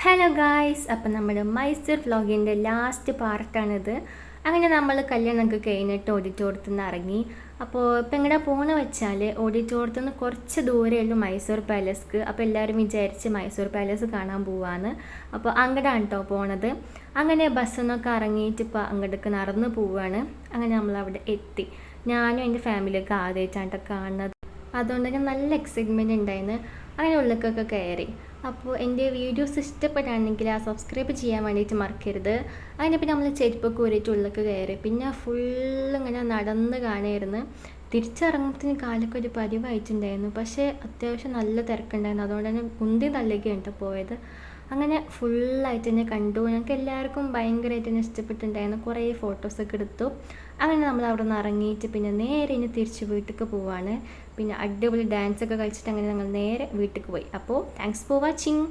Hello guys, അപ്പം നമ്മുടെ Mysore വ്ളോഗിൻ്റെ last പാർട്ടാണിത്. അങ്ങനെ നമ്മൾ കല്യാണമൊക്കെ കഴിഞ്ഞിട്ട് ഓഡിറ്റോറിയത്തിൽ നിന്ന് ഇറങ്ങി. അപ്പോൾ ഇപ്പം എങ്ങടെ പോകണമെന്ന് വെച്ചാൽ ഓഡിറ്റോറിയത്തിൽ നിന്ന് കുറച്ച് ദൂരമേ മൈസൂർ പാലസ്ക്ക്. അപ്പോൾ എല്ലാവരും വിചാരിച്ച് മൈസൂർ പാലസ് കാണാൻ പോവാന്ന്. അപ്പോൾ അങ്ങോട്ടാണ് കേട്ടോ പോണത്. അങ്ങനെ ബസ്സിൽ നിന്നൊക്കെ ഇറങ്ങിയിട്ട് ഇപ്പോൾ അങ്ങോട്ടേക്ക് നടന്ന് പോവുകയാണ്. അങ്ങനെ നമ്മളവിടെ എത്തി. ഞാനും എൻ്റെ ഫാമിലിയൊക്കെ ആദ്യമായിട്ടാണ് കാണുന്നത്. അതുകൊണ്ട് തന്നെ നല്ല എക്സൈറ്റ്മെൻറ്റ് ഉണ്ടായിരുന്നു. അങ്ങനെ ഉള്ളിലേക്കൊക്കെ കയറി. അപ്പോൾ എൻ്റെ വീഡിയോസ് ഇഷ്ടപ്പെടുകയാണെങ്കിൽ സബ്സ്ക്രൈബ് ചെയ്യാൻ വേണ്ടിയിട്ട് മറക്കരുത്. അങ്ങനെ പിന്നെ നമ്മൾ ചെരുപ്പൊക്കെ ഊരിയിട്ട് ഉള്ളിലേക്ക് കയറി. പിന്നെ ഫുള്ള് ഇങ്ങനെ നടന്ന് കാണുമായിരുന്നു. തിരിച്ചിറങ്ങുന്നതിന് കാലൊക്കെ ഒരു പതിവായിട്ടുണ്ടായിരുന്നു. പക്ഷേ അത്യാവശ്യം നല്ല തിരക്കുണ്ടായിരുന്നു. അതുകൊണ്ട് തന്നെ ഉന്തി തള്ളിയൊക്കെയാണ് പോയത്. അങ്ങനെ ഫുള്ളായിട്ട് തന്നെ കണ്ടു. ഞങ്ങൾക്ക് എല്ലാവർക്കും ഭയങ്കരമായിട്ട് തന്നെ ഇഷ്ടപ്പെട്ടിട്ടുണ്ടായിരുന്നു. കുറേ ഫോട്ടോസൊക്കെ എടുത്തു. അങ്ങനെ നമ്മൾ അവിടെ നിന്ന് ഇറങ്ങിയിട്ട് പിന്നെ നേരെ ഇനി തിരിച്ച് വീട്ടിലേക്ക് പോവാണ്. പിന്നെ അടിപൊളി ഡാൻസൊക്കെ കളിച്ചിട്ട് അങ്ങനെ ഞങ്ങൾ നേരെ വീട്ടിലേക്ക് പോയി. അപ്പോൾ താങ്ക്സ് ഫോർ വാച്ചിങ്.